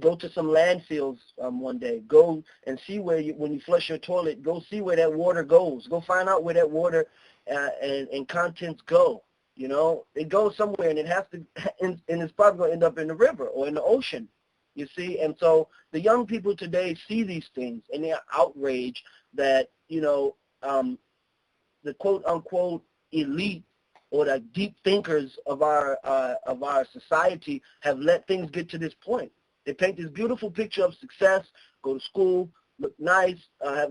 go to some landfills one day. Go and see where when you flush your toilet, go see where that water goes. Go find out where that water and contents go. You know, it goes somewhere, and it has to, and it's probably going to end up in the river or in the ocean. You see, and so the young people today see these things, and they're outraged that, you know, the quote-unquote elite or the deep thinkers of our society have let things get to this point. They paint this beautiful picture of success, go to school, look nice,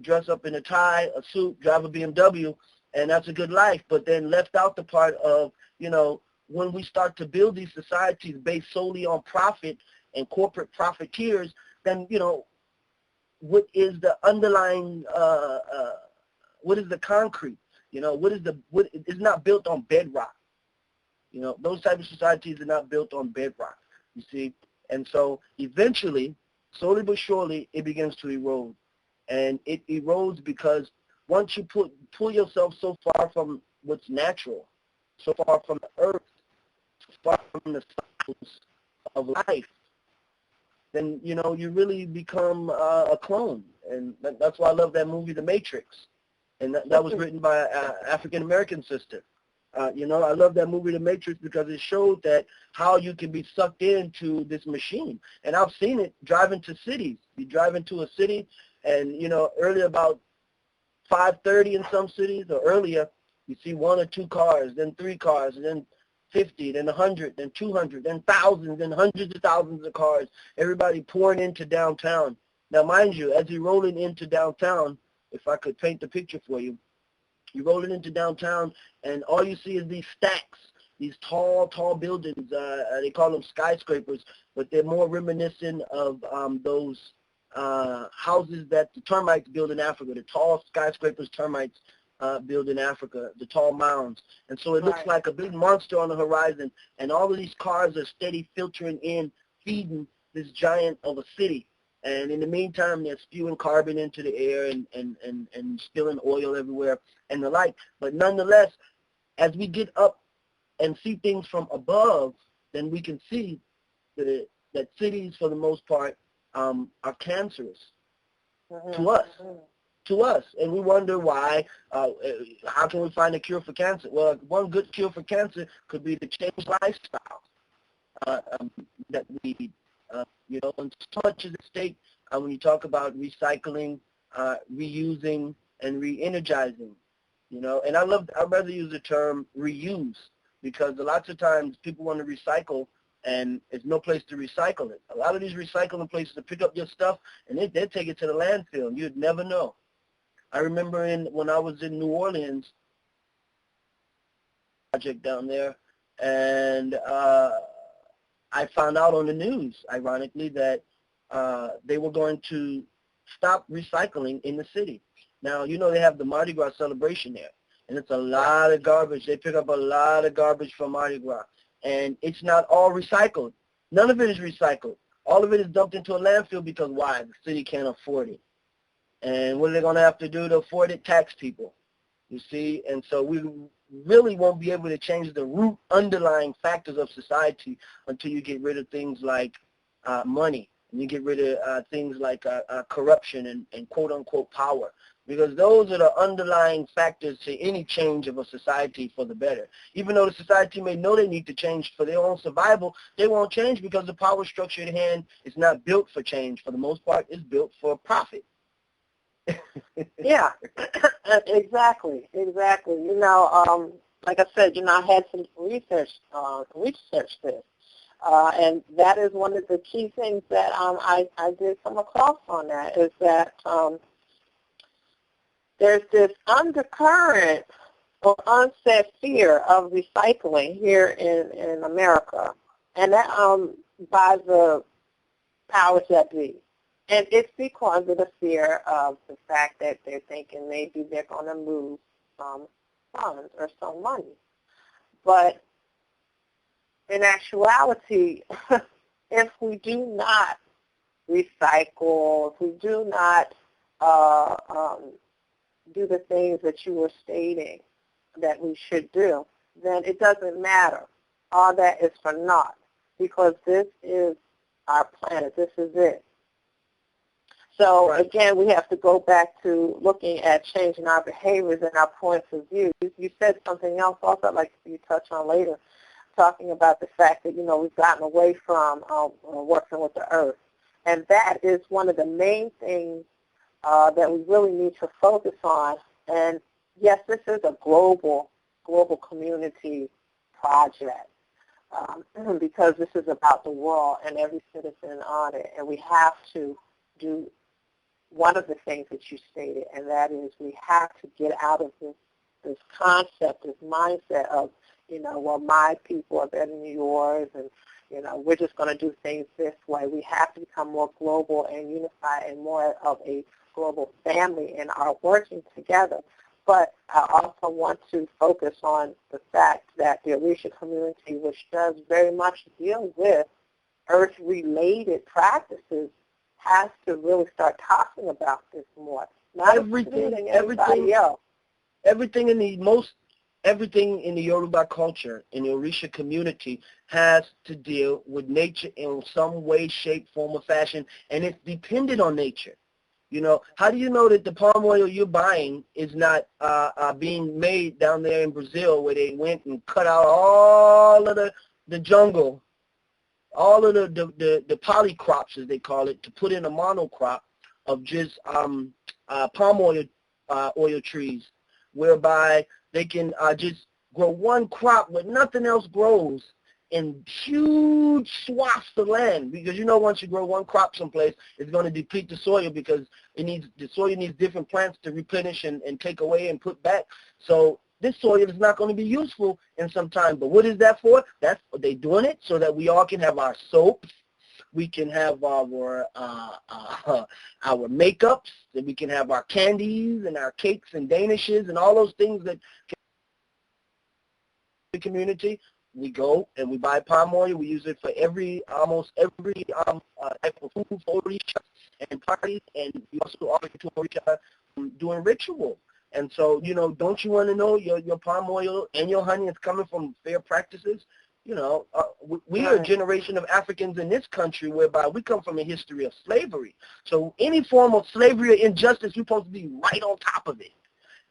dress up in a tie, a suit, drive a BMW, and that's a good life, but then left out the part of, you know, when we start to build these societies based solely on profit and corporate profiteers, then, you know, what is the underlying, what is the concrete? You know, what is not built on bedrock? You know, those type of societies are not built on bedrock, you see? And so eventually, slowly but surely, it begins to erode. And it erodes because once you pull yourself so far from what's natural, so far from the earth, so far from the cycles of life, then, you know, you really become a clone. And that's why I love that movie, The Matrix. And that was written by an African-American sister. You know, I love that movie, The Matrix, because it showed that how you can be sucked into this machine. And I've seen it driving to cities. You drive into a city, and, you know, earlier about 5:30 in some cities or earlier, you see 1 or 2 cars, then 3 cars, and then 50, then 100, then 200, then thousands, then hundreds of thousands of cars, everybody pouring into downtown. Now, mind you, as you're rolling into downtown, if I could paint the picture for you, you're rolling into downtown, and all you see is these stacks, these tall buildings. They call them skyscrapers, but they're more reminiscent of those houses that the termites build in Africa, the tall skyscrapers termites build in Africa, the tall mounds. And so it looks like a big monster on the horizon, and all of these cars are steady filtering in, feeding this giant of a city. And in the meantime, they're spewing carbon into the air and spilling oil everywhere and the like. But nonetheless, as we get up and see things from above, then we can see that cities, for the most part, are cancerous to us. And we wonder why, how can we find a cure for cancer? Well, one good cure for cancer could be to change lifestyle that we you know, and so much is at stake when you talk about recycling, reusing, and re-energizing, you know. And I'd rather use the term reuse, because lots of times people want to recycle and there's no place to recycle it. A lot of these recycling places to pick up your stuff, and they take it to the landfill, and you'd never know. I remember when I was in New Orleans, project down there, and I found out on the news, ironically, that they were going to stop recycling in the city. Now, you know, they have the Mardi Gras celebration there, and it's a lot of garbage. They pick up a lot of garbage from Mardi Gras, and it's not all recycled. None of it is recycled. All of it is dumped into a landfill because why? The city can't afford it. And what are they going to have to do to afford it? Tax people, you see? And so we really won't be able to change the root underlying factors of society until you get rid of things like money, and you get rid of things like corruption and quote-unquote power, because those are the underlying factors to any change of a society for the better. Even though the society may know they need to change for their own survival, they won't change because the power structure at hand is not built for change. For the most part, it's built for profit. Yeah, exactly. You know, like I said, you know, I had some research this, and that is one of the key things that I did come across on that, is that there's this undercurrent or unsaid fear of recycling here in America, and that by the powers that be. And it's because of the fear of the fact that they're thinking maybe they're going to lose some funds or some money. But in actuality, if we do not recycle, if we do not do the things that you were stating that we should do, then it doesn't matter. All that is for naught, because this is our planet. This is it. So Right. again, we have to go back to looking at changing our behaviors and our points of view. You said something else also I'd like you to touch on later, talking about the fact that, we've gotten away from working with the earth. And that is one of the main things that we really need to focus on. And yes, this is a global community project because this is about the world and every citizen on it. And we have to do one of the things that you stated, and that is we have to get out of this concept, this mindset of, well, my people are better than yours, and, we're just going to do things this way. We have to become more global and unified and more of a global family in our working together. But I also want to focus on the fact that the Orisha community, which does very much deal with earth-related practices, has to really start talking about this more. Not everything else. Everything in the Yoruba culture, in the Orisha community, has to deal with nature in some way, shape, form, or fashion, and it's dependent on nature. How do you know that the palm oil you're buying is not being made down there in Brazil, where they went and cut out all of the jungle, all of the polycrops, as they call it, to put in a monocrop of just palm oil trees, whereby they can just grow one crop where nothing else grows in huge swaths of land, because once you grow one crop someplace, it's going to deplete the soil, because the soil needs different plants to replenish and take away and put back. So this soil is not going to be useful in some time. But what is that for? They're doing it so that we all can have our soaps, we can have our makeups, that we can have our candies and our cakes and danishes and all those things that the community. We go and we buy palm oil. We use it for almost every type of food for Orisha and parties, and we also offer it to Orisha doing ritual. And so, don't you want to know your palm oil and your honey is coming from fair practices? We are a generation of Africans in this country whereby we come from a history of slavery. So any form of slavery or injustice, we're supposed to be right on top of it.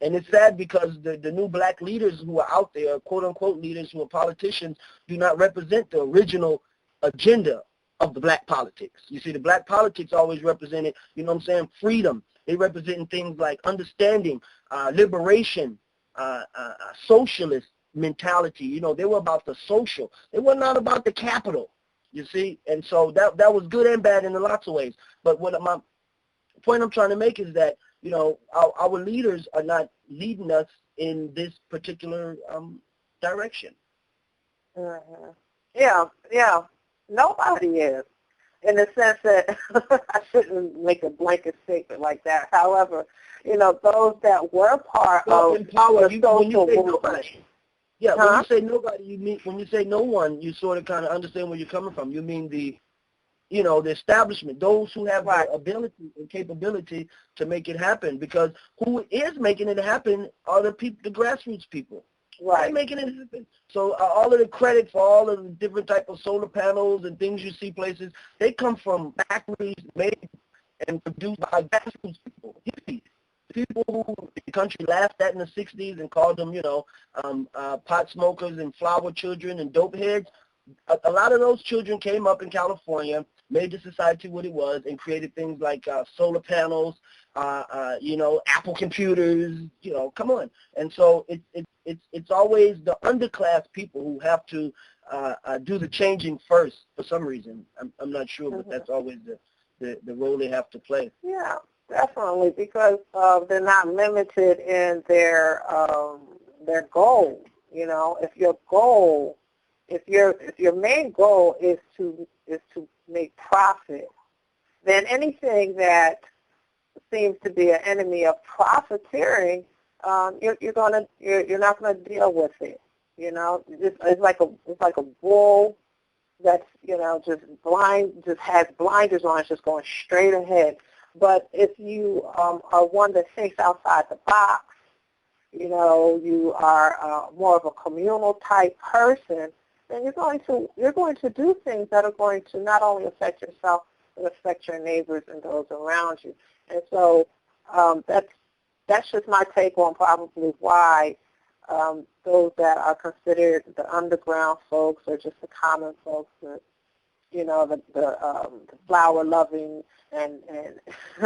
And it's sad because the new black leaders who are out there, quote-unquote leaders who are politicians, do not represent the original agenda of the black politics. You see, the black politics always represented, freedom. They represented things like understanding, liberation, socialist mentality. They were about the social. They were not about the capital, you see. And so that was good and bad in lots of ways. But what my point I'm trying to make is that, our leaders are not leading us in this particular direction. Mm-hmm. Yeah. Nobody is, in the sense that I shouldn't make a blanket statement like that. However, those that were part of the social movement. Yeah, when you say nobody, when you say no one, you sort of kind of understand where you're coming from. You mean the establishment, those who have the ability and capability to make it happen, because who is making it happen are the people, the grassroots people. Right. They're making it happen. So all of the credit for all of the different type of solar panels and things you see places, they come from factories made and produced by grassroots people. People who the country laughed at in the 60s and called them, pot smokers and flower children and dope heads. A lot of those children came up in California, made the society what it was, and created things like solar panels, Apple computers. Come on. And so it's always the underclass people who have to do the changing first for some reason. I'm not sure, but that's always the role they have to play. Yeah, definitely, because they're not limited in their goal. If your main goal is to make profit, then anything that seems to be an enemy of profiteering, you're not gonna deal with it. It's like a bull that's just has blinders on, it's just going straight ahead. But if you are one that thinks outside the box, you are more of a communal type person, then you're going to do things that are going to not only affect yourself but affect your neighbors and those around you. And so that's just my take on probably why those that are considered the underground folks or just the common folks, the flower-loving and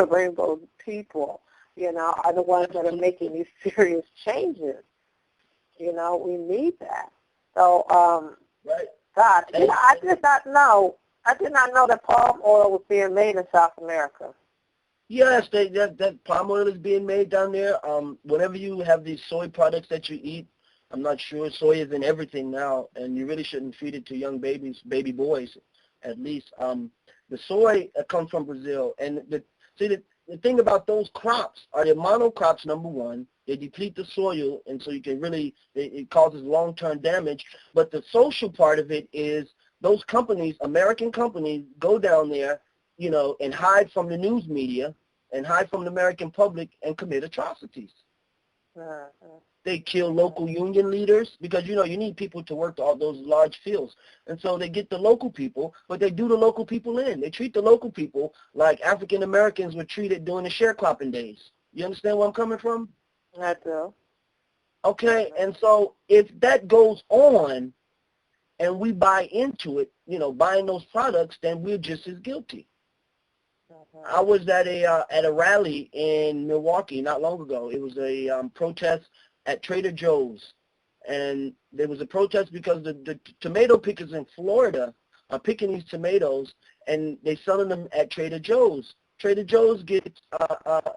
rainbow people, are the ones that are making these serious changes. We need that. So, right. God, I did not know that palm oil was being made in South America. Yes, that palm oil is being made down there. Whenever you have these soy products that you eat, I'm not sure, soy is in everything now, and you really shouldn't feed it to young baby boys, at least. The soy comes from Brazil, and the thing about those crops are they're monocrops, number one. They deplete the soil, and so you can it causes long-term damage. But the social part of it is those companies, American companies, go down there, and hide from the news media and hide from the American public and commit atrocities. They kill local union leaders because, you need people to work all those large fields. And so they get the local people, but they do the local people in. They treat the local people like African Americans were treated during the sharecropping days. You understand where I'm coming from? I do. Okay, and so if that goes on and we buy into it, buying those products, then we're just as guilty. I was at a rally in Milwaukee not long ago. It was a protest at Trader Joe's, and there was a protest because the tomato pickers in Florida are picking these tomatoes, and they're selling them at Trader Joe's. Trader Joe's gets a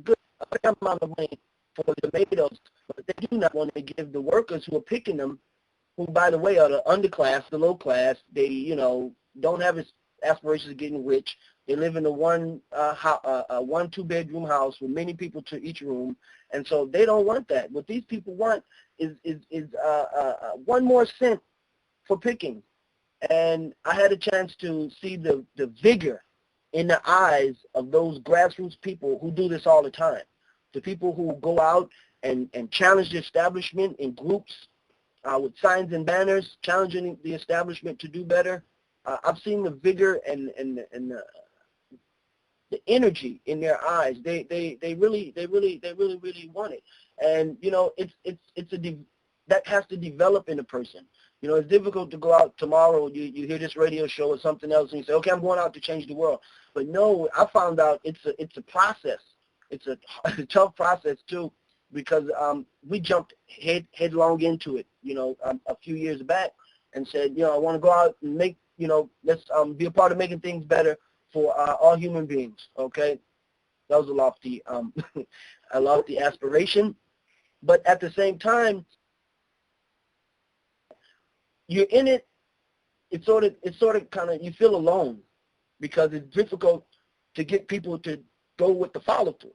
good amount of money for the tomatoes, but they do not want to give the workers who are picking them, who, by the way, are the underclass, the low class. They, don't have aspirations of getting rich. They live in a one, 2-bedroom house with many people to each room, and so they don't want that. What these people want is 1 more cent for picking. And I had a chance to see the vigor in the eyes of those grassroots people who do this all the time. The people who go out and challenge the establishment in groups with signs and banners, challenging the establishment to do better. I've seen the vigor and the energy in their eyes. They really want it. And that has to develop in a person. It's difficult to go out tomorrow, you hear this radio show or something else, and you say, okay, I'm going out to change the world. But no, I found out it's a process. It's a tough process too, because we jumped headlong into it, a few years back, and said, I want to go out and make, let's be a part of making things better for all human beings. Okay, that was a lofty, a lofty aspiration, but at the same time, you're in it. It's sort of kind of, you feel alone because it's difficult to get people to go with the follow through.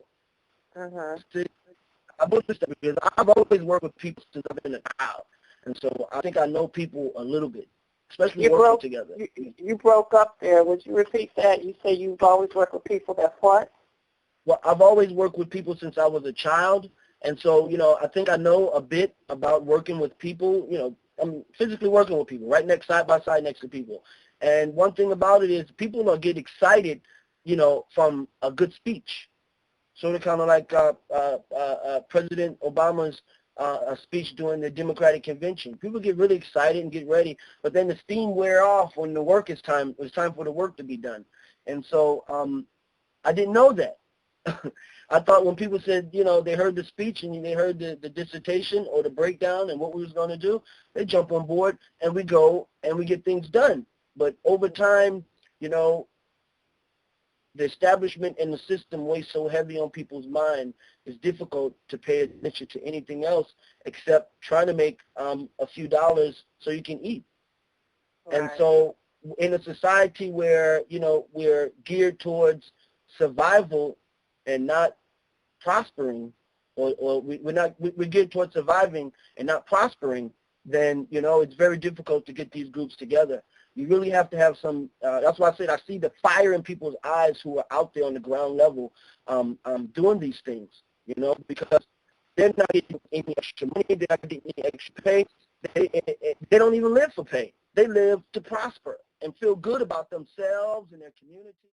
I noticed that because I've always worked with people since I've been a child, and so I think I know people a little bit, especially working together. You broke up there. Would you repeat that? You say you've always worked with people. That's what? Well, I've always worked with people since I was a child, and so I think I know a bit about working with people. I'm physically working with people, right side by side next to people. And one thing about it is people don't get excited, from a good speech. Sort of kind of like President Obama's speech during the Democratic convention. People get really excited and get ready, but then the steam wear off when the work is time. It's time for the work to be done. And so I didn't know that. I thought when people said, they heard the speech and they heard the dissertation or the breakdown and what we was going to do, they jump on board and we go and we get things done. But over time, the establishment and the system weighs so heavy on people's mind, it's difficult to pay attention to anything else except trying to make a few dollars so you can eat. Right. And so in a society where, we're geared towards survival and not prospering, or we're geared towards surviving and not prospering, then, it's very difficult to get these groups together. You really have to have some, that's why I said I see the fire in people's eyes who are out there on the ground level doing these things, because they're not getting any extra money, they're not getting any extra pay. they don't even live for pay. They live to prosper and feel good about themselves and their community.